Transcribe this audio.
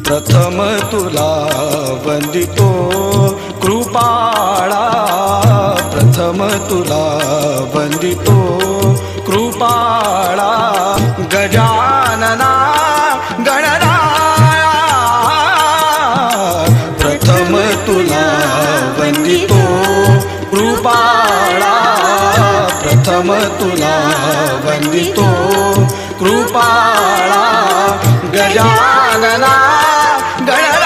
प्रथम तुला वंदितो कृपाळा, प्रथम तुला वंदितो कृपाळा, गजानना गणराया, प्रथम तुला वंदितो कृपाळा, प्रथम तुला वंदितो कृपाळा, गजानना गणराया।